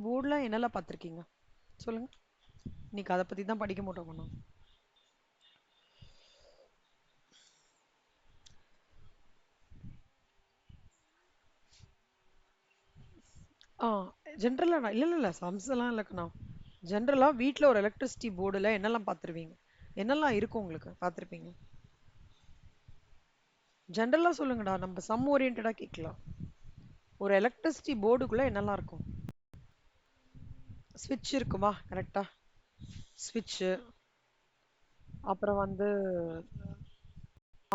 போர்டுல என்னெல்லாம் பார்த்துருக்கீங்க சொல்லுங்க. இன்னைக்கு அதை பத்தி தான் படிக்க மாட்டோம். ஆ ஜென்ரலா இல்ல இல்ல இல்ல சம்ஸ் எல்லாம் இல்லக்கண்ணா. ஜென்ரலா வீட்ல ஒரு எலக்ட்ரிசிட்டி போர்டுல என்னெல்லாம் பார்த்துருவீங்க? என்னெல்லாம் இருக்கும் உங்களுக்கு பார்த்துருப்பீங்க? ஜென்ரலா சொல்லுங்கடா, நம்ம சம் ஓரியன்டா கேட்கலாம். ஒரு எலக்ட்ரிசிட்டி போர்டுக்குள்ள என்னெல்லாம் இருக்கும்? ஸ்விட்ச் இருக்குமா? கரெக்டா. ஸ்விட்ச், அப்புறம் வந்து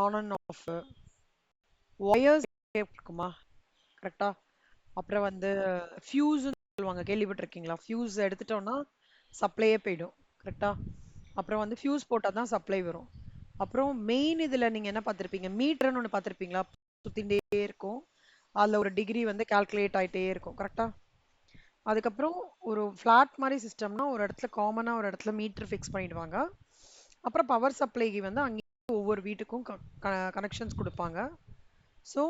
ஆன் அண்ட் ஆஃப், ஒயர்ஸ் இருக்குமா? கரெக்டா. அப்புறம் வந்து ஃபியூஸ் சொல்லுவாங்க, கேள்விப்பட்டிருக்கீங்களா? ஃபியூஸ் எடுத்துட்டோம்னா சப்ளையே போயிடும். கரெக்டா. அப்புறம் வந்து ஃபியூஸ் போட்டால் தான் சப்ளை வரும். அப்புறம் மெயின் இதுல நீங்க என்ன பார்த்திருப்பீங்க? மீட்டர்னு ஒன்று பார்த்திருப்பீங்களா? சுத்திண்டே இருக்கும். அதுல ஒரு டிகிரி வந்து கால்குலேட் ஆயிட்டே இருக்கும். கரெக்டா. அதுக்கப்புறம் ஒரு ஃபிளாட் மாதிரி சிஸ்டம்னா ஒரு இடத்துல காமனா ஒரு இடத்துல மீட்டர் ஃபிக்ஸ் பண்ணிடுவாங்க. அப்புறம் பவர் சப்ளைக்கு வந்து அங்கே ஒவ்வொரு வீட்டுக்கும் கனெக்ஷன்ஸ் கொடுப்பாங்க. ஸோ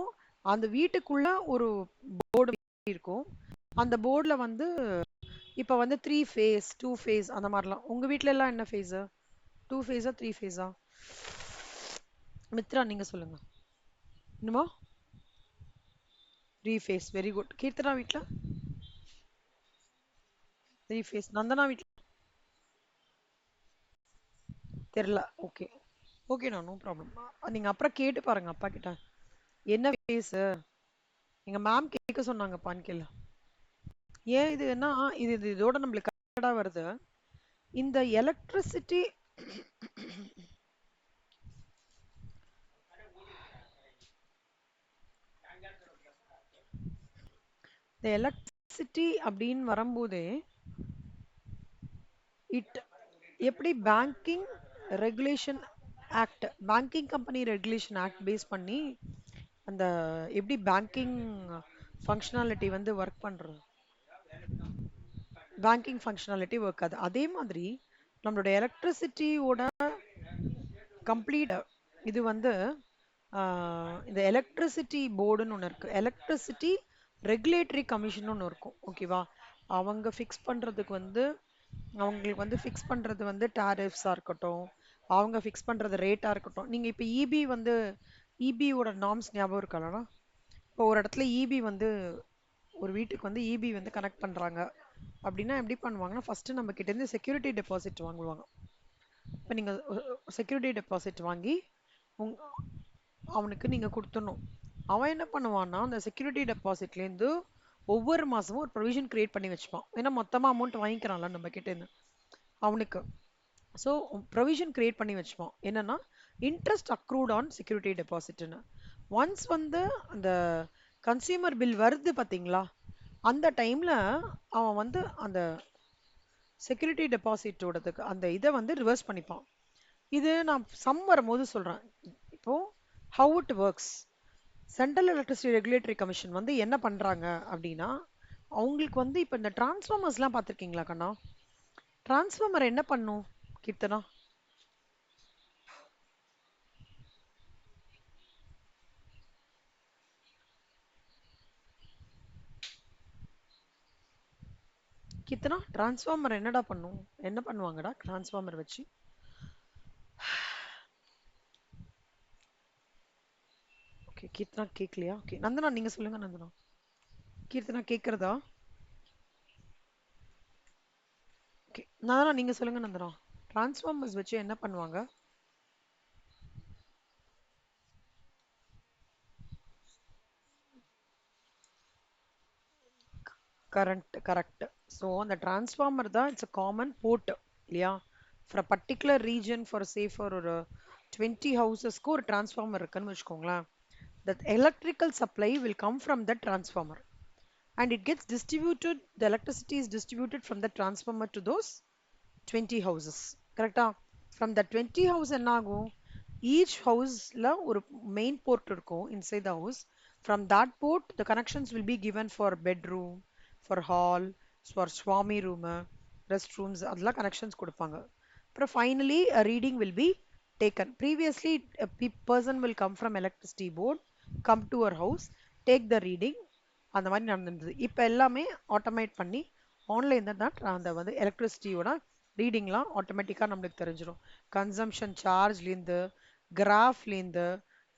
அந்த வீட்டுக்குள்ள ஒரு போர்டு இருக்கும். அந்த போர்டுல வந்து இப்ப வந்து 3 ஃபேஸ் 2 ஃபேஸ் அந்த மாதிரிலாம். உங்க வீட்ல எல்லாம் என்ன ஃபேஸ்? 2 ஃபேஸா 3 ஃபேஸா? மித்ரா நீங்க சொல்லுங்க. என்னமா? 3 ஃபேஸ். Very good. கீர்த்தனா வீட்ல 3 ஃபேஸ். நந்தனா வீட்ல தெரியல. ஓகே. Okay, no problem. நீங்க அப்புறம் கேட்டு பாருங்க அப்பா கிட்ட. என்ன ஃபேஸ்? எங்க மேம் கேட்க சொன்னாங்கப்பான்னு கேளு. ஏன் இதுன்னா இது இதோட நம்மளுக்கு கரெக்டா வருது. இந்த எலக்ட்ரிசிட்டி இந்த எலக்ட்ரிசிட்டி அப்படின்னு வரும்போதே இட் எப்படி banking regulation act, banking company regulation act base பண்ணி அந்த எப்படி பேங்கிங் ஃபங்க்ஷனாலிட்டி வந்து ஒர்க் பண்றது. பேங்கிங் ஃபங்க்ஷனாலிட்டி ஒர்க் ஆகுது. அதே மாதிரி நம்மளோட எலக்ட்ரிசிட்டியோட கம்ப்ளீட் இது வந்து இந்த எலக்ட்ரிசிட்டி போர்டுன்னு ஒன்று இருக்கு. எலக்ட்ரிசிட்டி ரெகுலேட்டரி கமிஷன் ஒன்று இருக்கும். ஓகேவா. அவங்க ஃபிக்ஸ் பண்றதுக்கு வந்து அவங்களுக்கு வந்து ஃபிக்ஸ் பண்றது வந்து டாரிஃப்ஸா இருக்கட்டும், அவங்க ஃபிக்ஸ் பண்றது ரேட்டா இருக்கட்டும். நீங்க இப்ப இபி வந்து இபியோட நார்ம்ஸ் ஞாபகம் இருக்கலாம். இப்போ ஒரு இடத்துல இபி வந்து ஒரு வீட்டுக்கு வந்து இபி வந்து கனெக்ட் பண்றாங்க அப்படின்னா எப்படி பண்ணுவாங்கன்னா ஃபர்ஸ்ட் நம்ம கிட்ட இருந்து செக்யூரிட்டி டெபாசிட் வாங்குவாங்க. இப்போ நீங்க செக்யூரிட்டி டெபாசிட் வாங்கி உங் அவனுக்கு நீங்க கொடுத்துடணும். அவன் என்ன பண்ணுவான்னா அந்த செக்யூரிட்டி டெபாசிட்ல இருந்து ஒவ்வொரு மாசமும் ஒரு ப்ரொவிஷன் கிரியேட் பண்ணி வச்சுப்பான். ஏன்னா மொத்தமா அமௌண்ட் வாங்கிக்கிறான்ல நம்ம கிட்ட இருந்து அவனுக்கு. ஸோ ப்ரொவிஷன் கிரியேட் பண்ணி வச்சுப்பான். என்னன்னா இன்ட்ரெஸ்ட் அக்ரூட் ஆன் செக்யூரிட்டி டெபாசிட்னு. ஒன்ஸ் வந்து அந்த கன்சியூமர் பில் வருது பாத்தீங்களா, அந்த டைம்ல அவன் வந்து அந்த செக்யூரிட்டி டெபாசிட்டோடதுக்கு அந்த இதை வந்து ரிவர்ஸ் பண்ணிப்பான். இது நான் சம் வரும்போது சொல்றேன். இப்போ how it works, central electricity regulatory commission வந்து என்ன பண்றாங்க அப்படின்னா, அவங்களுக்கு வந்து இப்ப இந்த டிரான்ஸ்ஃபார்மர்ஸ்லாம் பார்த்திருக்கீங்களா கண்ணா? டிரான்ஸ்ஃபார்மர் என்ன பண்ணும் கீர்த்தனா? கீர்த்தனா டிரான்ஸ்ஃபார்மர் என்னடா பண்ணும்? என்ன பண்ணுவாங்கடா டிரான்ஸ்ஃபார்மர் வச்சு? ஓகே, கீர்த்தனா கேட்கலையா? ஓகே, நந்தனா நீங்க சொல்லுங்க. நந்தனா, கீர்த்தனா கேக்குறதா? ஓகே, நந்தனா நீங்க சொல்லுங்க. நந்தனா, டிரான்ஸ்ஃபார்மர்ஸ் வச்சு என்ன பண்ணுவாங்க? Current, correct. ஸோ அந்த டிரான்ஸ்ஃபார்மர் தான் இட்ஸ் அ காமன் போர்ட் இல்லையா? For a particular region, for say for ஒரு 20 ஹவுசஸ்க்கு ஒரு டிரான்ஸ்ஃபார்மர் இருக்குன்னு வச்சுக்கோங்களேன். That electrical supply will come from the transformer and it gets distributed, the electricity is distributed from the transformer to those 20 houses. கரெக்டா. From the 20 house என்ன ஆகும்? Each houseல ஒரு main port இருக்கும் inside the house. From that port the connections will be given for bedroom, for hall, for swami room, restrooms, அதெல்லாம் connections கொடுப்பாங்க. அப்புறம் finally a reading will be taken. Previously a person will come from electricity board, come to our house, take the reading. அந்த மாதிரி நடந்துருந்தது. இப்ப எல்லாமே automate பண்ணி online தான் அந்த வந்து எலக்ட்ரிசிட்டியோட ரீடிங்லாம் ஆட்டோமேட்டிக்காக நம்மளுக்கு தெரிஞ்சிடும். கன்சம்ஷன் சார்ஜ்லேருந்து, கிராஃப்லேருந்து,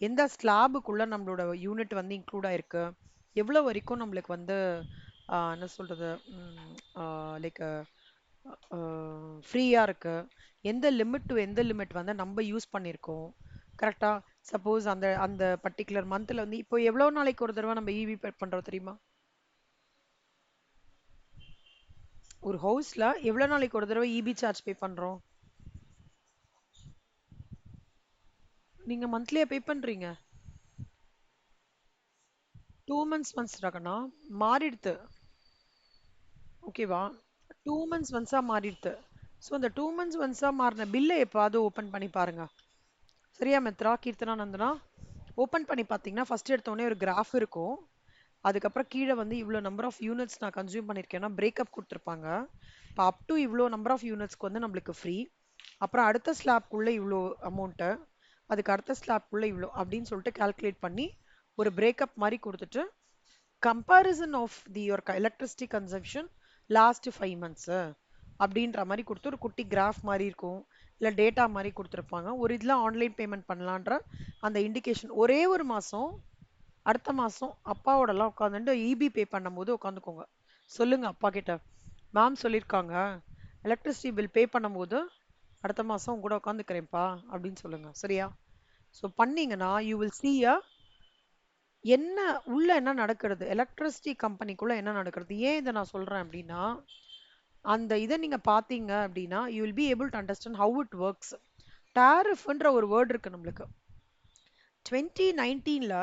எந்த ஸ்லாபுக்குள்ள நம்மளோட யூனிட் வந்து இன்க்ளூட் ஆயிருக்கு, எவ்வளோ வரைக்கும் நம்மளுக்கு வந்து என்ன சொல்றது, லைக் ஃப்ரீயாக இருக்கு, எந்த லிமிட் டு எந்த லிமிட் வந்து நம்ம யூஸ் பண்ணியிருக்கோம் கரெக்டா. சப்போஸ் அந்த அந்த பர்டிகுலர் மந்த்ல வந்து இப்போ எவ்வளோ நாளைக்கு ஒரு தடவை நம்ம இவி பே பண்றோம் தெரியுமா? ஒரு ஹவுஸ்ல எவ்வளோ நாளைக்கு ஒரு தடவை இபி சார்ஜ் பே பண்றோம்? நீங்க மந்த்லியா பே பண்றீங்க? 2 months ஒன்ஸ் ரகனா மாறிடுது. ஓகேவா? 2 months ஒன்ஸா மாறிடுது. ஸோ அந்த 2 months ஒன்ஸா மாறின பில்லை எப்பாவது ஓப்பன் பண்ணி பாருங்க. சரியா மித்ரா, கீர்த்தனா, நந்தனா? ஓப்பன் பண்ணி பார்த்தீங்கன்னா ஃபர்ஸ்ட் எடுத்தோடனே ஒரு கிராஃப் இருக்கும். அதுக்கப்புறம் கீழே வந்து இவ்வளோ நம்பர் ஆஃப் யூனிட்ஸ் நான் கன்சியூம் பண்ணியிருக்கேன்னா பிரேக்கப் கொடுத்துருப்பாங்க. இப்போ அப் டு இவ்வளோ நம்பர் ஆஃப் யூனிட்ஸ்க்கு வந்து நம்மளுக்கு ஃப்ரீ. அப்புறம் அடுத்த ஸ்லாப்க்குள்ளே இவ்வளோ அமௌண்ட்டு, அதுக்கு அடுத்த ஸ்லாப்க்குள்ளே இவ்வளோ அப்படின்னு சொல்லிட்டு கால்குலேட் பண்ணி ஒரு பிரேக்கப் மாதிரி கொடுத்துட்டு comparison of the your electricity consumption last 5 months அப்படின்ற மாதிரி கொடுத்து ஒரு குட்டி கிராஃப் மாதிரி இருக்கும், இல்லை டேட்டா மாதிரி கொடுத்துருப்பாங்க. ஒரு இதில் ஆன்லைன் பேமெண்ட் பண்ணலான்ற அந்த இண்டிகேஷன் ஒரே ஒரு மாதம். அடுத்த மாதம் அப்பாவோடலாம் உட்காந்துட்டு இபி பே பண்ணும்போது உட்காந்துக்கோங்க, சொல்லுங்க அப்பா கிட்ட, மேம் சொல்லியிருக்காங்க எலக்ட்ரிசிட்டி பில் பே பண்ணும்போது அடுத்த மாதம் உங்க கூட உட்காந்துக்கிறேன்ப்பா அப்படின்னு சொல்லுங்க. சரியா? ஸோ பண்ணீங்கன்னா யூ வில் see a என்ன உள்ள என்ன நடக்கிறது, எலக்ட்ரிசிட்டி கம்பெனிக்குள்ள என்ன நடக்கிறது. ஏன் இதை நான் சொல்றேன் அப்படின்னா, அந்த இதை நீங்க பாத்தீங்க அப்படின்னா you will be able to understand how it works. டாரிஃப்ன்ற ஒரு வேர்ட் இருக்கு நம்மளுக்கு. 2019ல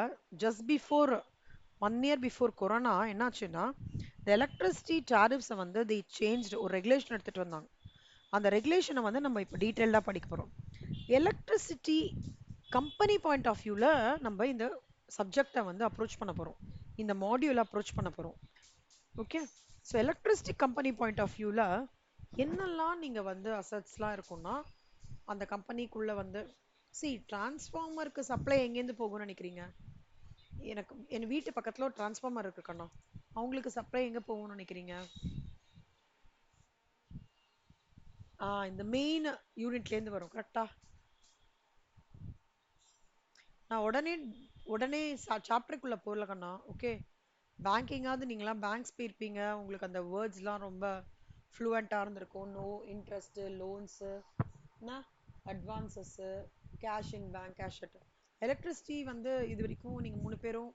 just before 1 year before corona என்னாச்சுன்னா, இந்த எலக்ட்ரிசிட்டி டாரிஃப்ஸை வந்து தி சேஞ்ச் ஒரு ரெகுலேஷன் எடுத்துட்டு வந்தாங்க. அந்த ரெகுலேஷனை வந்து நம்ம இப்போ டீட்டெயில்டாக படிக்க போகிறோம். எலக்ட்ரிசிட்டி கம்பெனி பாயிண்ட் ஆஃப் வியூவில் நம்ம இந்த சப்ஜெக்டை வந்து அப்ரோச் பண்ண போகிறோம், இந்த மாடியூலை அப்ரோச் பண்ண போகிறோம். Okay. So electricity company point of வியூவில் என்னெல்லாம் நீங்கள் வந்து அசட்ஸ்லாம் இருக்கும்னா, அந்த கம்பெனிக்குள்ளே வந்து சி டிரான்ஸ்ஃபார்மருக்கு சப்ளை எங்கேருந்து போகும்னு நினைக்கிறீங்க? எனக்கு என் வீட்டு பக்கத்தில் ஒரு டிரான்ஸ்ஃபார்மர் இருக்கு கண்ணா, அவங்களுக்கு சப்ளை எங்கே போகும்னு நினைக்கிறீங்க? இந்த மெயின் யூனிட்லேருந்து வரும் கரெக்டா. நான் உடனே உடனே சாப்டருக்குள்ளே போகல கண்ணா. ஓகே. பேங்கிங்காவது நீங்களாம் பேங்க்ஸ் போயிருப்பீங்க, உங்களுக்கு அந்த வேர்ட்ஸ்லாம் ரொம்ப ஃப்ளூவெண்ட்டாக இருந்திருக்கும். நோ இன்ட்ரெஸ்ட்டு, லோன்ஸு, என்ன advances, cash in bank, cash at. Electricity வந்து இது வரைக்கும் நீங்கள் 3 பேரும்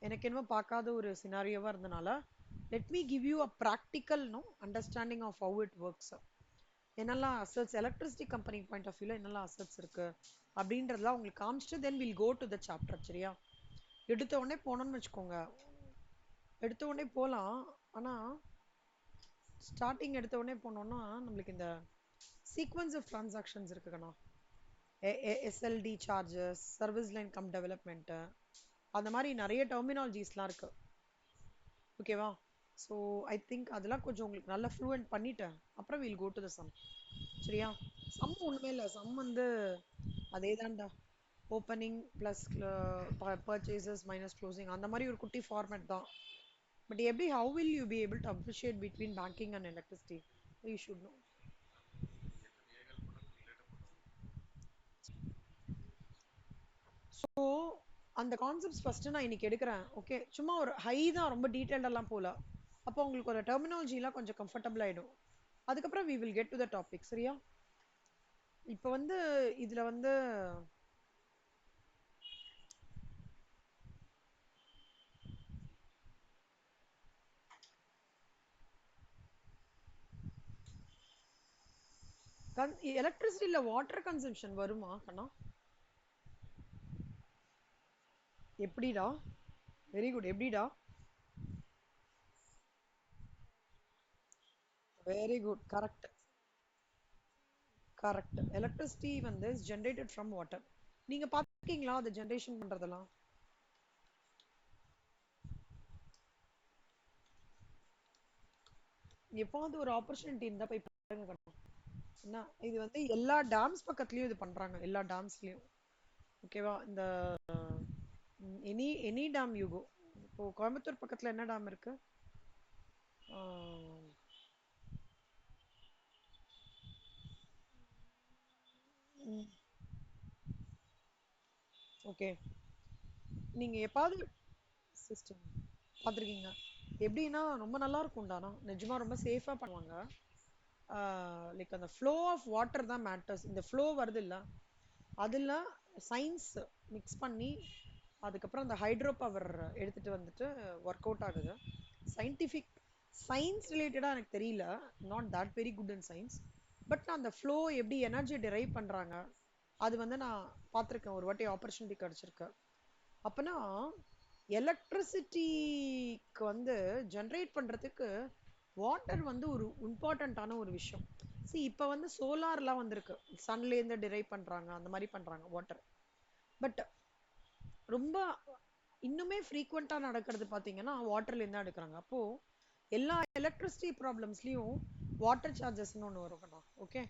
எனக்கு என்னமோ பார்க்காத ஒரு சினாரியோவாக இருந்தனால let me give you a practical no understanding of how it works. என்னெல்லாம் assets electricity company point of வியூவில் என்னெல்லாம் அசட்ஸ் இருக்கு அப்படின்றதுலாம் உங்களுக்கு காமிச்சிட்டு then will go to the chapter. சரியா? எடுத்த உடனே போனோம்னு வச்சுக்கோங்க, எடுத்த உடனே போகலாம், ஆனால் ஸ்டார்டிங் எடுத்த உடனே போனோம்னா நம்மளுக்கு இந்த சீக்வன்ஸ் ஆஃப் டிரான்சாக்ஷன்ஸ் இருக்குங்கண்ணா. SLT charges, service line come development, அந்த மாதிரி நிறைய டெர்மினாலஜிஸ்லாம் இருக்கு. ஓகேவா? ஸோ ஐ திங்க் அதெல்லாம் கொஞ்சம் உங்களுக்கு நல்லா ஃப்ளூவெண்ட் பண்ணிட்டேன், அப்புறம் will go to the sum. சரியா? சம் ஒன்றுமே இல்லை, சம் வந்து அதே தான்டா, opening plus purchases minus closing, அந்த மாதிரி ஒரு குட்டி ஃபார்மேட் தான். பட் எப்படி how will you be able to appreciate between banking and electricity, you should know. So அந்த கான்செப்ட்ஸ் ஃபஸ்ட்டு நான் இன்னைக்கு எடுக்கிறேன். ஓகே, சும்மா ஒரு ஹை தான், ரொம்ப டீட்டெயில்டெல்லாம் போகல. அப்போ உங்களுக்கு ஒரு டெர்மினாலஜிலாம் கொஞ்சம் கம்ஃபர்டபுள் ஆகிடும். அதுக்கப்புறம் we will get to the topic. சரியா? இப்போ வந்து இதில் வந்து எலக்ட்ரிசிட்டியில் வாட்டர் கன்சம்ஷன் வருமா கண்ணா? எப்படிடா? Very good. எப்படிடா? Very good. Correct. Correct. Electricity வந்து இஸ் ஜென்ரேட்டட் ஃப்ரம் வாட்டர். நீங்க பார்த்துருக்கீங்களா அதை ஜென்ரேஷன் பண்றதெல்லாம்? எப்போது ஒரு ஆப்பர்ச்சுனிட்டி இருந்தா போய் பாருங்க கண்ணா. என்ன இது வந்து எல்லா டேம்ஸ் பக்கத்துலயும் இது பண்றாங்க, எல்லா டேம்ஸ்லயும். ஓகேவா? இந்த any any dam you go. இப்போ கோயம்புத்தூர் பக்கத்துல என்ன டேம் இருக்கு? ஓகே. நீங்க எப்பாவது சிஸ்டம் பார்த்துருக்கீங்க? எப்படின்னா ரொம்ப நல்லா இருக்கும்டானா, நிஜமா ரொம்ப சேஃபா பண்ணுவாங்க. லைக் அந்த ஃப்ளோ ஆஃப் வாட்டர் தான் மேட்டர்ஸ். இந்த ஃப்ளோ வருது இல்ல, அதில் சயின்ஸ் மிக்ஸ் பண்ணி அதுக்கப்புறம் அந்த ஹைட்ரோ பவர் எடுத்துட்டு வந்துட்டு ஒர்க் அவுட் ஆகுது. சயின்டிஃபிக் சயின்ஸ் ரிலேட்டடாக எனக்கு தெரியல, not that very good in science. But நான் அந்த ஃப்ளோ எப்படி எனர்ஜி டிரைவ் பண்ணுறாங்க அது வந்து நான் பார்த்துருக்கேன், ஒரு வாட்டி ஆப்பர்ச்சுனிட்டி கிடச்சிருக்கு. அப்போனா எலக்ட்ரிசிட்டிக்கு வந்து ஜென்ரேட் பண்ணுறதுக்கு வாட்டர் வந்து ஒரு இம்பார்ட்டண்ட்டான ஒரு விஷயம். see இப்போ வந்து சோலார்லாம் வந்திருக்கு, சன்லேருந்து டிரைவ் பண்ணுறாங்க, அந்த மாதிரி பண்ணுறாங்க வாட்டர். பட் ரொம்ப இன்னுமே ஃப்ரீக்வெண்ட்டாக நடக்கிறது பார்த்தீங்கன்னா வாட்டர்லேருந்து தான் எடுக்கிறாங்க. அப்போது எல்லா எலக்ட்ரிசிட்டி ப்ராப்ளம்ஸ்லேயும் வாட்டர் சார்ஜஸ்ன்னு ஒன்று வரும். ஓகே,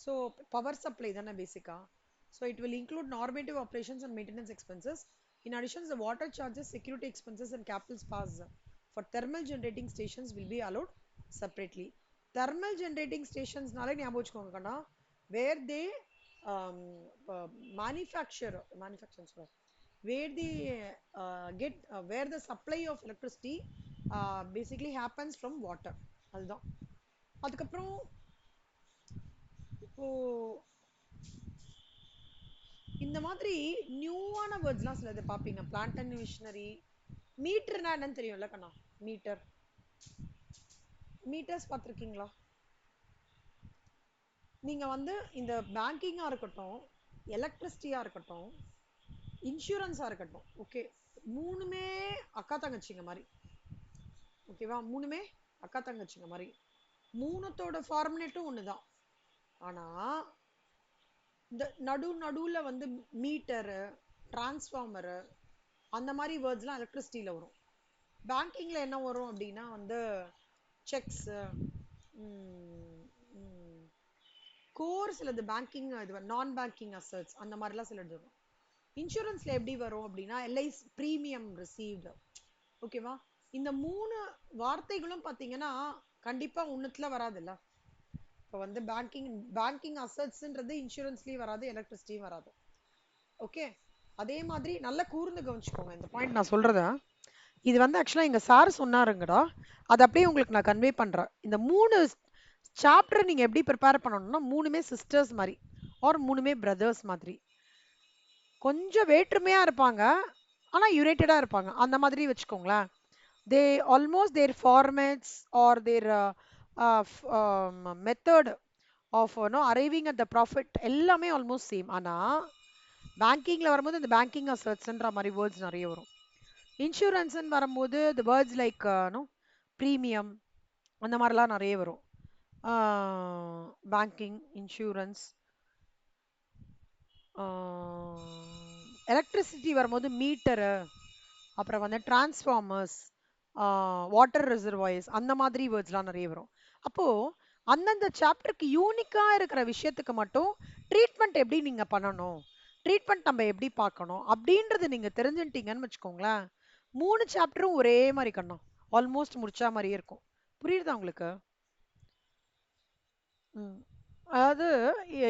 ஸோ பவர் சப்ளை தானே பேசிக்காக. So it will include normative operations and maintenance expenses. In addition, the water charges, security expenses, and capital spas for thermal generating stations will be allowed separately. Thermal generating stations நாலே ஞாபகம் வச்சுக்கோங்க, where they um, manufacture where they get where the supply of electricity basically happens from water. அதுதான். அதுக்கப்புறம் இப்போ இந்த மாதிரி நியூவான வேர்ட்ஸ்லாம் சிலது பார்ப்பீங்க, பிளான்ட் அண்ட் மிஷினரி. மீட்டர்னா என்னன்னு தெரியும்ல கண்ணா? மீட்டர், மீட்டர்ஸ் பார்த்துருக்கீங்களா? நீங்க வந்து இந்த பேங்கிங்கா இருக்கட்டும், எலக்ட்ரிசிட்டியா இருக்கட்டும், இன்சூரன்ஸா இருக்கட்டும், ஓகே, மூணுமே அக்கா தங்கச்சிங்க மாதிரி. ஓகேவா? மூணுமே அக்கா தங்கச்சிங்க மாதிரி. மூணுத்தோட ஃபார்முலேட்டும் ஒண்ணுதான். ஆனா இந்த நடுவுல வந்து மீட்டரு, டிரான்ஸ்ஃபார்மரு, அந்த மாதிரி வேர்ட்ஸ்லாம் எலக்ட்ரிசிட்டியில வரும். பேங்கிங்ல என்ன வரும் அப்படின்னா வந்து செக்ஸ், கோர் சிலது பேங்கிங், இது நான் பேங்கிங் அசட்ஸ், அந்த மாதிரிலாம் சிலது வரும். இன்சூரன்ஸ்ல எப்படி வரும் அப்படின்னா எல்ஐசி ப்ரீமியம் ரிசீவ்டு. ஓகேவா? இந்த மூணு வார்த்தைகளும் பார்த்தீங்கன்னா கண்டிப்பா ஒன்றுத்துல வராதுல்ல. இப்போ வந்து பேங்கிங் அசட்ஸ்ன்றது இன்சூரன்ஸ்லயும் வராது, எலக்ட்ரிசிட்டியும் வராது. ஓகே, அதே மாதிரி நல்லா கூர்ந்து கவனிச்சுக்கோங்க இந்த பாயிண்ட் நான் சொல்றத. இது வந்து ஆக்சுவலாக எங்கள் சார் சொன்னாருங்கடா, அது அப்படியே உங்களுக்கு நான் கன்வே பண்ணுறேன். இந்த மூணு சாப்டர் நீங்கள் எப்படி ப்ரிப்பேர் பண்ணணும்னா மூணுமே சிஸ்டர்ஸ் மாதிரி ஆர் மூணுமே பிரதர்ஸ் மாதிரி. கொஞ்சம் வேற்றுமையாக இருப்பாங்க ஆனால் யுனைட்டடாக இருப்பாங்க, அந்த மாதிரி வச்சுக்கோங்களேன். They almost their formats or their method of arriving at the profit எல்லாமே ஆல்மோஸ்ட் சேம். ஆனால் பேங்கிங்கில் வரும்போது இந்த பேங்கிங் அசட்ஸ்ன்ற மாதிரி வேர்ட்ஸ் நிறைய வரும். இன்சூரன்ஸ்ன்னு வரும்போது த வேர்ட்ஸ் லைக் ப்ரீமியம் அந்த மாதிரிலாம் நிறைய வரும். Banking, insurance. எலக்ட்ரிசிட்டி வரும்போது மீட்டரு, அப்புறம் வந்து டிரான்ஸ்ஃபார்மர்ஸ், வாட்டர் ரிசர்வாயர்ஸ், அந்த மாதிரி வேர்ட்ஸ்லாம் நிறைய வரும். அப்போது அந்தந்த சாப்டருக்கு யூனிக்காக இருக்கிற விஷயத்துக்கு மட்டும் ட்ரீட்மெண்ட் எப்படி நீங்கள் பண்ணணும், ட்ரீட்மெண்ட் நம்ம எப்படி பார்க்கணும் அப்படின்றது நீங்கள் தெரிஞ்சுட்டீங்கன்னு வச்சுக்கோங்களேன், மூணு சாப்டரும் ஒரே மாதிரி கண்ணோம் ஆல்மோஸ்ட் முடிச்சா மாதிரியே இருக்கும். புரியுதா உங்களுக்கு? ம். அதாவது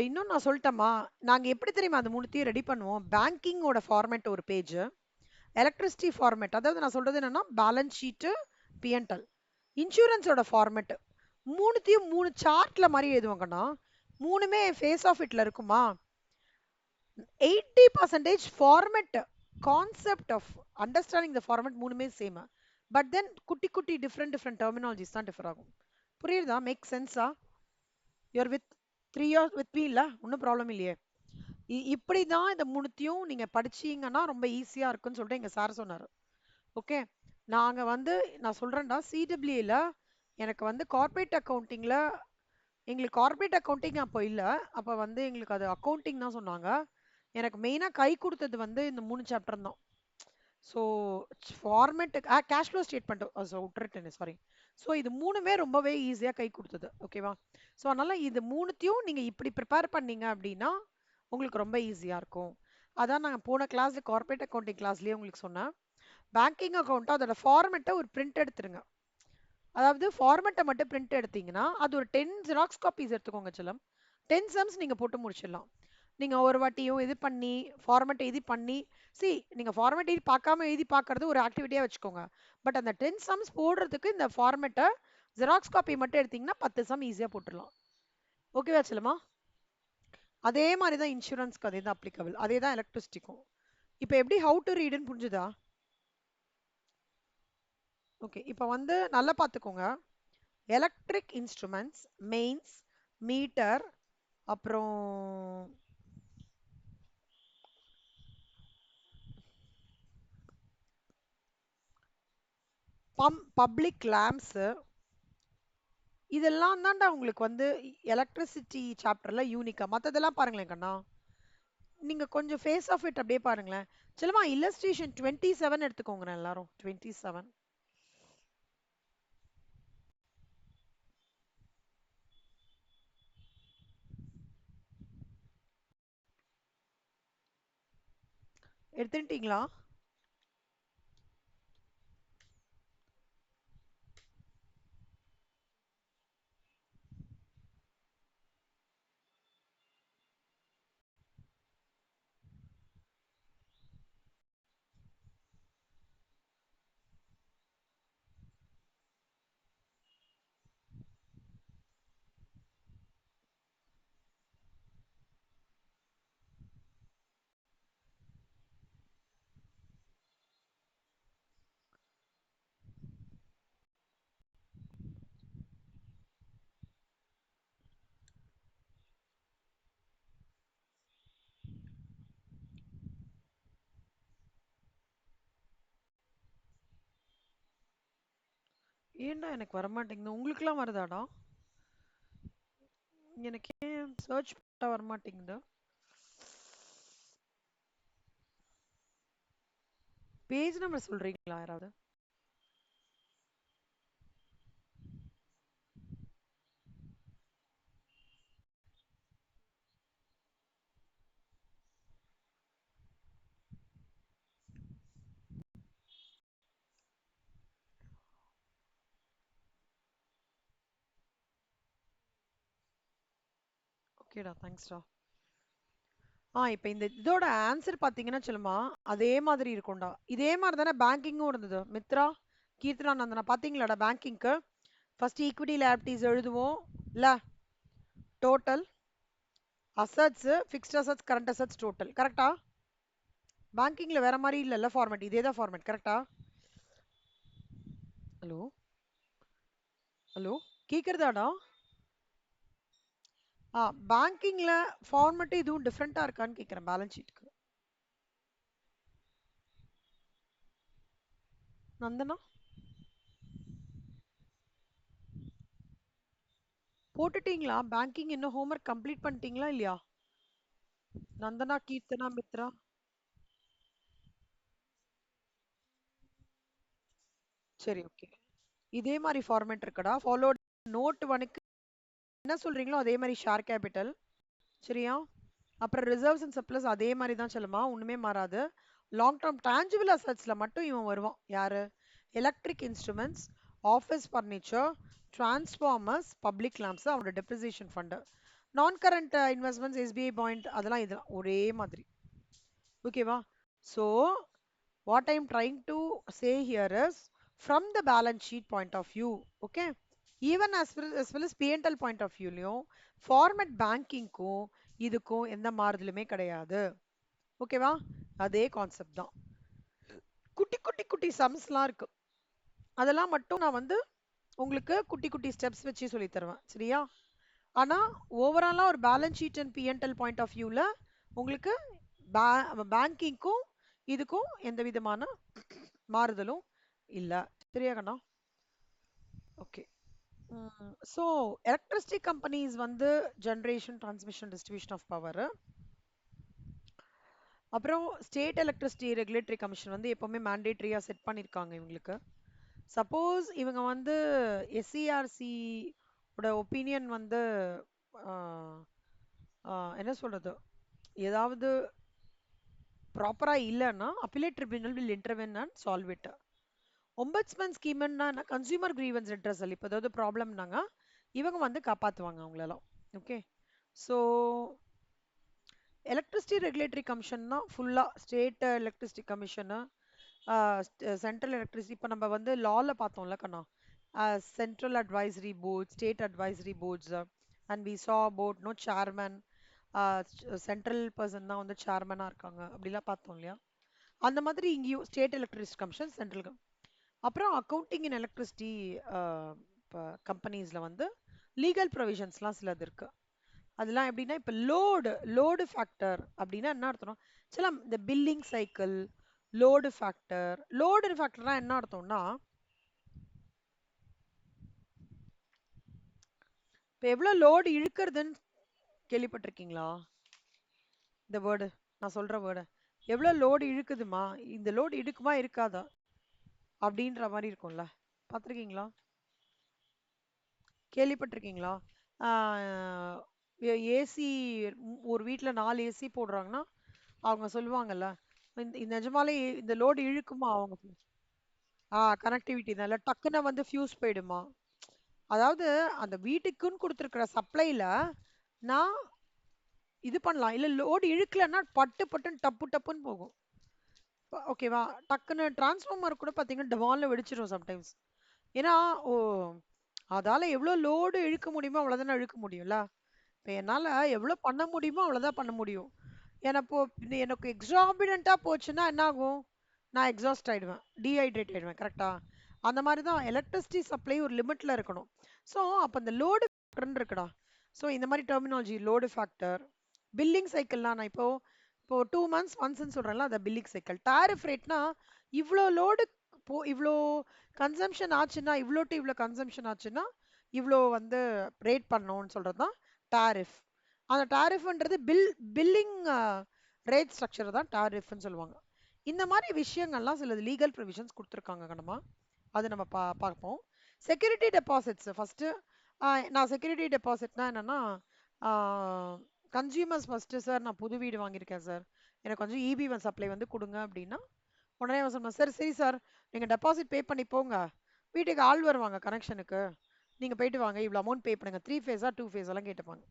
இன்னும் நான் சொல்லட்டேமா, நாங்கள் எப்படி தெரியுமா அந்த மூணுத்தையும் ரெடி பண்ணுவோம்? பேங்கிங்கோட ஃபார்மேட் ஒரு பேஜ், எலக்ட்ரிசிட்டி ஃபார்மேட், அதாவது நான் சொல்றது என்னன்னா பேலன்ஸ் ஷீட்டு, பிஎன்எல், இன்சூரன்ஸோட ஃபார்மேட், மூணுத்தையும் மூணு சார்ட்ல மாதிரி எழுதுவாங்கண்ணா. மூணுமே ஃபேஸ் ஆஃப் இட்ல இருக்குமா? 80% format, concept of understanding the format மூணுமே சேம். பட் தென் குட்டி குட்டி டிஃப்ரெண்ட் டெர்மினாலஜிஸ் தான் டிஃபர் ஆகும். புரியுதா? மேக் சென்ஸா? You're with 3 years with me இல்லை, ஒன்றும் ப்ராப்ளம் இல்லையே. இப்படி தான் இந்த மூணுத்தையும் நீங்கள் படிச்சீங்கன்னா ரொம்ப ஈஸியாக இருக்குன்னு சொல்லிட்டு எங்கள் சார் சொன்னார். ஓகே, நாங்கள் வந்து நான் சொல்கிறேன்டா, சிடபிள்யூல எனக்கு வந்து கார்ப்பரேட் அக்கௌண்டிங்கில், எங்களுக்கு கார்ப்பரேட் அக்கௌண்டிங் அப்போ இல்லை, அப்போ வந்து எங்களுக்கு அது அக்கௌண்டிங் தான் சொன்னாங்க. எனக்கு மெயினாக கை கொடுத்தது வந்து இந்த மூணு சாப்டர் தான். So format, cash flow statement, விட்டுருட்டேன் சாரி. ஸோ இது மூணுமே ரொம்பவே ஈஸியாக கை கொடுத்தது. ஓகேவா? ஸோ அதனால் இது மூணுத்தையும் நீங்கள் இப்படி ப்ரிப்பேர் பண்ணீங்க அப்படின்னா உங்களுக்கு ரொம்ப ஈஸியாக இருக்கும். அதான் நாங்கள் போன கிளாஸில் கார்ப்பரேட் அக்கௌண்டிங் கிளாஸ்லேயே உங்களுக்கு சொன்னேன். பேங்கிங் அக்கௌண்ட்டை அதோட ஃபார்மெட்டை ஒரு பிரிண்ட் எடுத்துருங்க. அதாவது ஃபார்மெட்டை மட்டும் பிரிண்ட் எடுத்தீங்கன்னா அது ஒரு 10 ஜெராக்ஸ் காப்பீஸ் எடுத்துக்கோங்க செல்லம். 10 சம்ஸ் நீங்கள் போட்டு முடிச்சிடலாம். நீங்கள் ஒரு வாட்டியும் இது பண்ணி ஃபார்மெட்டை இது பண்ணி சி நீங்க ஃபார்மேட் எழுதி பார்க்காம எழுதி பார்க்கறது ஒரு ஆக்டிவிட்டியா வச்சுக்கோங்க. பட் அந்த 10 சம்ஸ் போடுறதுக்கு இந்த ஃபார்மேட்டை ஜெராக்ஸ் காப்பி மட்டும் எடுத்தீங்கன்னா 10 சம் ஈஸியா போட்டுடலாம். ஓகேவா செல்லமா? அதே மாதிரி தான் இன்சூரன்ஸ்க்கு அதே தான் அப்ளிகபிள். அதே தான் எலக்ட்ரிசிட்டிக்கும். இப்போ எப்படி ஹவு டு ரீடுன்னு புரிஞ்சுதா? ஓகே, இப்போ வந்து நல்லா பார்த்துக்கோங்க. எலக்ட்ரிக் இன்ஸ்ட்ருமெண்ட்ஸ், மெயின்ஸ், மீட்டர், அப்புறம் பப்ளிக் லேம்ப்ஸு, இதெல்லாம் தான்டா உங்களுக்கு வந்து எலக்ட்ரிசிட்டி சாப்டர்ல யூனிக்கா. மற்றதெல்லாம் பாருங்களேன் கண்ணா, நீங்க கொஞ்சம் ஃபேஸ் ஆஃப் இட் அப்படியே பாருங்களேன். சொல்லுமா இல்லஸ்ட்ரேஷன் 27 எடுத்துக்கோங்க எல்லாரும். 27 எடுத்துட்டீங்களா? ஏன்டா எனக்கு வரமாட்டேங்குது? உங்களுக்குலாம் வருதாடா? எனக்கு ஏன் சர்ச் பண்ணா வரமாட்டேங்குது? பேஜ் நம்பர் சொல்றீங்களா யாராவது? ஓகேடா, தேங்க்ஸ்டா. இப்போ இந்த இதோட ஆன்சர் பார்த்தீங்கன்னா சொல்லுமா, அதே மாதிரி இருக்கும்டா. இதே மாதிரி தானே பேங்கிங்கும் இருந்தது. மித்ரா, கீர்த்தனா, நந்தனா பார்த்தீங்களாடா பேங்கிங்க்கு? ஃபர்ஸ்ட் ஈக்விட்டி லியாபிலிட்டிஸ் எழுதுவோம் இல்ல, total assets, fixed assets, current assets, total. கரெக்டா? பேங்கிங்ல வேற மாதிரி இல்லைல்ல ஃபார்மேட், இதே தான் ஃபார்மேட். கரெக்டா? ஹலோ ஹலோ, கேக்குறதாடா? பேங்கிங்ல ஃபார்மேட் இதுவும் டிஃப்ரெண்டா இருக்கான்னு கேக்குறேன் பேலன்ஸ் ஷீட்டுக்கு. நந்தனா போட்டுட்டீங்களா? பேங்கிங் இன்னும் ஹோம்ஒர்க் கம்ப்ளீட் பண்ணிட்டீங்களா இல்லையா? நந்தனா, கீர்த்தனா, மித்ரா. சரி, ஓகே. இதே மாதிரி ஃபார்மேட் இருக்குடா. ஃபாலோட் நோட் 1க்கு என்ன சொல்றீங்களோ அதே மாதிரி ஷேர் கேபிட்டல். சரியா? அப்புறம் ரிசர்வ்ஸ் அண்ட் சர்ப்ளஸ் அதே மாதிரி தான் சொல்லுமா, ஒண்ணுமே மாறாது. லாங் டேர்ம் டான்ஜிபிள் அசட்ஸ்ல மட்டும் இவன் வருவான். யாரு? Electric instruments, office furniture, transformers, public lamps அவனோட டெப்ரிசியேஷன் ஃபண்டு. நான் கரண்ட் இன்வெஸ்ட்மெண்ட்ஸ், எஸ்பிஐ பாயிண்ட், அதெல்லாம் இதெல்லாம் ஒரே மாதிரி. ஓகேவா? So what I'm trying to say here is from the balance sheet point of view, okay, even as well as P&L point of view லயும் format banking-க்கும் இதுக்கும் எந்த மாறுதலுமே கிடையாது. ஓகேவா? அதே கான்செப்ட் தான். குட்டி குட்டி குட்டி சம்ஸ்லாம் இருக்கு. அதெல்லாம் மட்டும் நான் வந்து உங்களுக்கு குட்டி குட்டி ஸ்டெப்ஸ் வச்சு சொல்லி தருவேன். சரியா? ஆனா ஓவராலா ஒரு balance sheet and P&L point of வியூல உங்களுக்கு பேங்கிங்க்கும் இதுக்கும் எந்த விதமான மாறுதலும் இல்ல. சரியா கண்ணா? ஓகே. ஸோ எலக்ட்ரிசிட்டி கம்பெனிஸ் வந்து generation, transmission, distribution of power. அப்புறம் ஸ்டேட் எலக்ட்ரிசிட்டி ரெகுலேட்டரி கமிஷன் வந்து எப்பவுமே மேண்டேட்டரியா செட் பண்ணியிருக்காங்க இவங்களுக்கு. சப்போஸ் இவங்க வந்து எஸ்சிஆர்சி ஓட ஒப்பீனியன் வந்து ஆஹ், என்ன சொல்றது, ஏதாவது ப்ராப்பரா இல்லைன்னா appellate tribunal will intervene and solve it. Ombudsman ஸ்கீம்னா கன்சியூமர் கிரீவன்ஸ் ரெட்ரஸல். இப்போ ஏதாவது ப்ராப்ளம்னாங்க இவங்க வந்து காப்பாற்றுவாங்க அவங்களெல்லாம். ஓகே. ஸோ எலக்ட்ரிசிட்டி ரெகுலேட்டரி கமிஷன்னா ஃபுல்லா state electricity commission, central electricity இப்போ நம்ம வந்து லால பார்த்தோம்ல கண்ணா, central advisory board, state advisory boards, and we saw about no chairman, central person தான் வந்து சேர்மனா இருக்காங்க அப்படிலாம் பார்த்தோம் இல்லையா. அந்த மாதிரி இங்கேயும் ஸ்டேட் எலக்ட்ரிசிட்டி கமிஷன், சென்ட்ரல். அப்புறம் அக்கவுண்டிங் இன் எலக்ட்ரிசிட்டி கம்பெனிஸ்ல வந்து லீகல் ப்ரொவிஷன்ஸ்லாம் சிலது இருக்கு. அதெல்லாம் எப்படின்னா இப்போ லோடு ஃபேக்டர் அப்படின்னா என்ன அர்த்தம்? சில இந்த பில்லிங் சைக்கிள், லோடு ஃபேக்டர்னா என்ன அர்த்தம்னா, இப்போ எவ்வளோ லோடு இழுக்கிறதுன்னு கேள்விப்பட்டிருக்கீங்களா? இந்த வேர்டு, நான் சொல்ற வேர்டு, எவ்வளோ லோடு இழுக்குதுமா, இந்த லோடு இழுக்குமா இருக்காதா அப்படின்ற மாதிரி இருக்கும்ல, பார்த்துருக்கீங்களா? கேள்விப்பட்டிருக்கீங்களா? ஏசி, ஒரு வீட்டில் 4 ஏசி போடுறாங்கன்னா அவங்க சொல்லுவாங்கல்ல, இந்த நிஜமாலே இந்த லோடு இழுக்குமா அவங்க. கனெக்டிவிட்டி தான், இல்லை டக்குன்னு வந்து ஃபியூஸ் போயிடுமா. அதாவது அந்த வீட்டுக்குன்னு கொடுத்துருக்குற சப்ளைல நான் இது பண்ணலாம், இல்லை லோடு இழுக்கலன்னா பட்டு பட்டுன்னு டப்பு டப்புன்னு போகும். ஓகேவா? டக்குன்னு டிரான்ஸ்ஃபார்மர் கூட பார்த்தீங்கன்னா டவால்ல வெடிச்சிடும் சம்டைம்ஸ். ஏன்னா ஓ அதால எவ்வளோ லோடு இழுக்க முடியுமோ அவ்வளோதானே இழுக்க முடியும்ல. இப்போ என்னால் எவ்வளோ பண்ண முடியுமோ அவ்வளோதான் பண்ண முடியும். எனக்கு இது எனக்கு எக்ஸாபிடண்ட்டாக போச்சுன்னா என்ன ஆகும்? நான் எக்ஸாஸ்ட் ஆயிடுவேன், டீஹைட்ரேட் ஆயிடுவேன். கரெக்டா? அந்த மாதிரி தான் எலக்ட்ரிசிட்டி சப்ளை ஒரு லிமிட்ல இருக்கணும். ஸோ அப்போ இந்த லோடு ஃபேக்டர்னு இருக்குடா. ஸோ இந்த மாதிரி டெர்மினாலஜி, லோடு ஃபேக்டர், பில்லிங் சைக்கிள்லாம் நான் இப்போ 2 months ஒன்ஸ்ன்னு சொல்கிறேன்ல, அதை பில்லிங் சைக்கிள். டாரிஃப் ரேட்னா இவ்வளோ லோடு இவ்வளோ கன்சம்ஷன் ஆச்சுன்னா, இவ்வளோ டு இவ்வளோ கன்சம்ஷன் ஆச்சுன்னா இவ்வளோ வந்து ரேட் பண்ணணும்னு சொல்கிறது தான் டாரிஃப். அந்த டாரிஃப்ன்றது பில்லிங் ரேட் ஸ்ட்ரக்சர் தான் டாரிஃப்னு சொல்லுவாங்க. இந்த மாதிரி விஷயங்கள்லாம் சில லீகல் ப்ரொவிஷன்ஸ் கொடுத்துருக்காங்க கண்ணம்மா. அது நம்ம பார்ப்போம். Security deposits first. நான் செக்யூரிட்டி டெபாசிட்னா என்னன்னா, கன்சியூமர்ஸ் ஃபர்ஸ்ட், சார் நான் புது வீடு வாங்கியிருக்கேன் சார், எனக்கு கொஞ்சம் இபி சப்ளை வந்து கொடுங்க அப்படின்னா, உடனே அவன் சொன்னான், சரி சரி சார், நீங்கள் டெபாசிட் பே பண்ணி போங்க, வீட்டுக்கு ஆள் வருவாங்க கனெக்ஷனுக்கு, நீங்கள் போயிட்டு வாங்க, இவ்வளோ அமௌண்ட் பே பண்ணுங்க, 3 ஃபேஸா 2 ஃபேஸ் எல்லாம் கேட்டுப்பாங்க.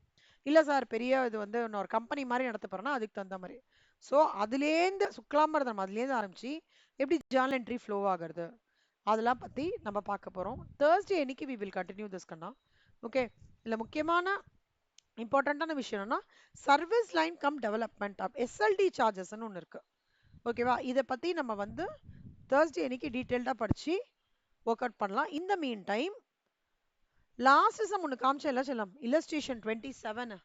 இல்லை சார், பெரிய இது வந்து இன்னொரு கம்பெனி மாதிரி நடத்த போறேன்னா அதுக்கு தகுந்த மாதிரி. ஸோ அதுலேருந்து சுக்லாம்பரதம் அதுலேருந்து ஆரம்பிச்சு எப்படி ஜார்னல் என்ட்ரி ஃப்ளோ ஆகுறது, அதெல்லாம் பற்றி நம்ம பார்க்க போகிறோம். தேர்ஸ்டே அன்னைக்கு வி வில் கண்டினியூ திஸ் கண்ணா. ஓகே. இல்லை முக்கியமான இம்பார்ட்டண்ட்டான விஷயம் என்னன்னா, service line cum development of SLD சார்ஜஸ்ன்னு ஒன்று இருக்கு. ஓகேவா? இதை பற்றி நம்ம வந்து தேர்ஸ்டே அன்னைக்கு டீட்டெயில்டாக படித்து ஒர்க் அவுட் பண்ணலாம். இந்த மீன் டைம் லாஸ்ட் சம் ஒன்று காமிச்சா இல்லை செல்லம், இல்லஸ்ட்ரேஷன் 27,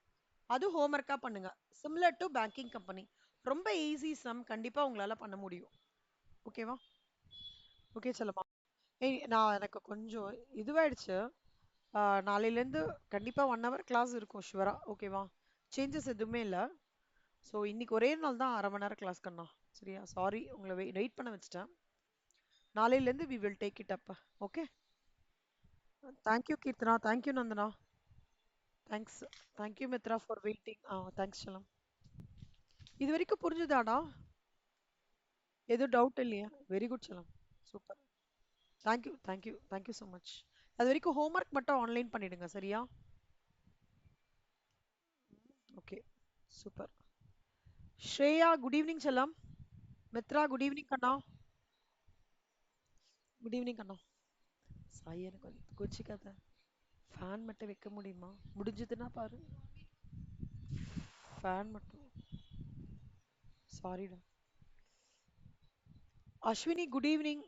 அது ஹோம்ஒர்க்காக பண்ணுங்க. சிமிலர் டு பேங்கிங் கம்பெனி, ரொம்ப ஈஸி சம், கண்டிப்பாக உங்களால் பண்ண முடியும். ஓகேவா? ஓகே செல்லம்மா. நான் எனக்கு கொஞ்சம் இதுவாயிடுச்சு. நாளையிலேருந்து கண்டிப்பாக 1 hour கிளாஸ் இருக்கும் ஷுவரா. ஓகேவா? சேஞ்சஸ் எதுவுமே இல்லை. ஸோ இன்னைக்கு ஒரே நாள் தான் 1/2 மணி நேரம் கிளாஸ் கண்ணா. சரியா? சாரி உங்களை வெயிட் பண்ண வச்சுட்டேன். நாளையிலேருந்து we will take it up. Okay. Thank you Keerthana, thank you Nandana, thanks. Thank you Mithra for waiting. Thanks செல்லம். இது வரைக்கும் புரிஞ்சுதாடா? எதுவும் டவுட் இல்லையா? வெரி குட் செல்லம். Super. Thank you thank you thank you so much. அது வரைக்கும் ஹோம்ஒர்க் மட்டும் ஆன்லைன் பண்ணிடுங்க, சரியா? Okay. Super. Shreya good evening செல்லம். மித்ரா குட் ஈவினிங் கண்ணா. குட் ஈவினிங் கண்ணா. சாய் எனக்கு வந்து கோச்சிக்காத, ஃபேன் மட்டும் வைக்க முடியுமா? முடிஞ்சதுன்னா பாரு, ஃபேன் மட்டும். சாரிடா. Ashwini good evening.